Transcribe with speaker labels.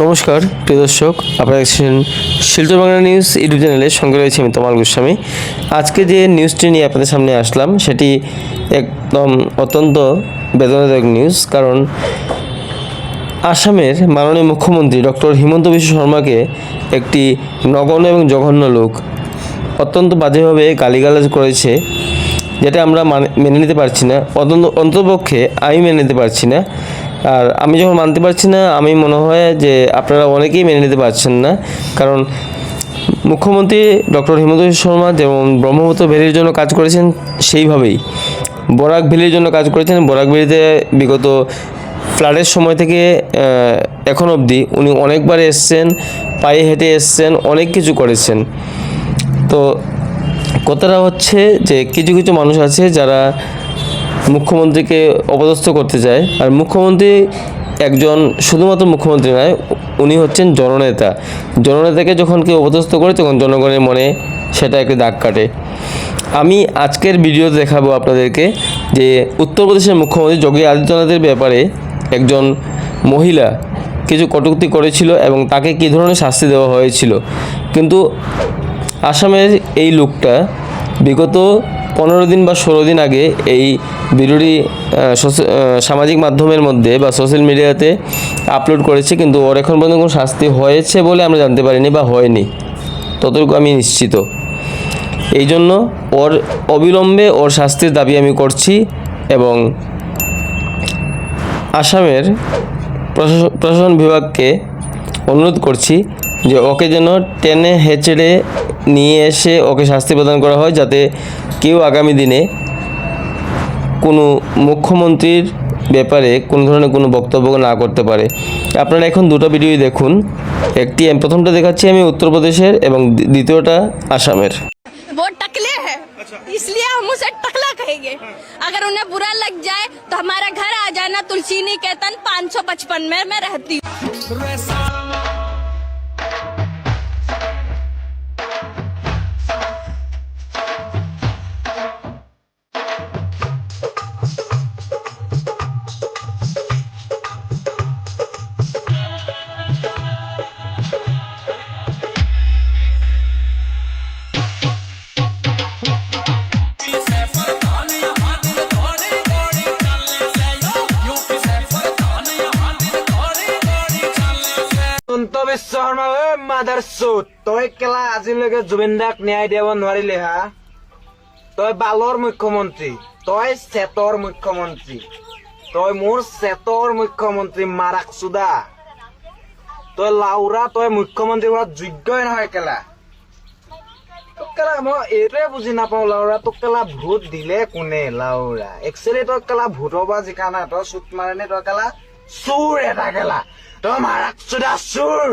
Speaker 1: নমস্কার প্রিয় দর্শক, আপনারা দেখছেন শিলচর বাংলা নিউজ ইউটিউব চ্যানেলের সঙ্গে রয়েছে আমি তমাল গোস্বামী। আজকে যে নিউজটি নিয়ে আপনাদের সামনে আসলাম সেটি একদম অত্যন্ত বেদনাদায়ক নিউজ। কারণ আসামের মাননীয় মুখ্যমন্ত্রী ডক্টর হিমন্ত বিশ্ব শর্মাকে একটি নগণ্য এবং জঘন্য লোক অত্যন্ত বাজেভাবে গালিগালাজ করেছে, যেটা আমরা মেনে নিতে পারছি না। অন্ততপক্ষে আমি মেনে নিতে পারছি না। আর আমি যখন মানতে পারছি না, আমি মনে হয় যে আপনারা অনেকেই মেনে নিতে পারছেন না। কারণ মুখ্যমন্ত্রী ডক্টর হিমন্ত বিশ্ব শর্মা যেমন ব্রহ্মপুত্র ভ্যালির জন্য কাজ করেছেন, সেইভাবেই বরাক ভ্যালির জন্য কাজ করেছেন। বরাক ভ্যালিতে বিগত ফ্লাডের সময় থেকে এখন অবধি উনি অনেকবার এসছেন, পায়ে হেঁটে এসছেন, অনেক কিছু করেছেন। তো কথাটা হচ্ছে যে কিছু কিছু মানুষ আছে যারা মুখ্যমন্ত্রীকে অপদস্থ করতে চায়। আর মুখ্যমন্ত্রী একজন শুধুমাত্র মুখ্যমন্ত্রী নয়, উনি হচ্ছেন জননেতা। জননেতাকে যখন কেউ অপদস্থ করে তখন জনগণের মনে সেটা একটি দাগ কাটে। আমি আজকের ভিডিওতে দেখাবো আপনাদেরকে যে উত্তরপ্রদেশের মুখ্যমন্ত্রী যোগী আদিত্যনাথের ব্যাপারে একজন মহিলা কিছু কটূক্তি করেছিল এবং তাকে কী ধরনের শাস্তি দেওয়া হয়েছিল। কিন্তু আসামের এই লোকটা বিগত 15 দিন বা 16 দিন আগে এই ভিডিওটি সামাজিক মাধ্যমের মধ্যে বা সোশ্যাল মিডিয়াতে আপলোড করেছে, কিন্তু ওর এখন পর্যন্ত কোনো শাস্তি হয়েছে বলে আমরা জানতে পারিনি বা হয়নি, ততটুকু আমি নিশ্চিত। এই জন্য ওর অবিলম্বে ওর শাস্তির দাবি আমি করছি এবং আসামের প্রশাসন বিভাগকে অনুরোধ করছি যে ওকে যেন টেনে হেঁচড়ে নিয়ে এসে ওকে শাস্তি প্রদান করা হয়, যাতে কেউ আগামী দিনে কোনো মুখ্যমন্ত্রীর ব্যাপারে কোনো ধরনের কোনো বক্তব্য না করতে পারে। আপনারা এখন দুটো ভিডিওই দেখুন। একটি প্রথমটা দেখাচ্ছি আমি উত্তরপ্রদেশের এবং দ্বিতীয়টা আসামের।
Speaker 2: वो टकले है, इसलिए हम उसे टकला कहेंगे। अगर उन्हें बुरा लग जाए तो हमारा घर आ जाना, तुलसी निकेतन 555 में मैं रहती हूँ।
Speaker 3: মাদার চোত তই কেলা আজিলৈকে জুবিন দাক ন্যায় দিব নোৱাৰিলি হা? তই বালৰ মুখ্যমন্ত্ৰী, তই চেটৰ মুখ্যমন্ত্ৰী, তই মোৰ চেটৰ মুখ্যমন্ত্ৰী মাৰাক চুদা। তই লাউৰা, তই মুখ্যমন্ত্ৰী হোৱাৰ যোগ্যই নহয় কেলা। তোক কেলা মই এইটোৱে বুজি নাপাওঁ লাউৰা, তোক কেলা ভোট দিলে কোনে লাউৰা? একচুৱেলি তই কেলা ভোটৰ পৰা জিকা নাই, তই চুট মাৰেনে? তই কেলা চোৰ এটা কেলা, তই মাৰাক চুদা চোৰ।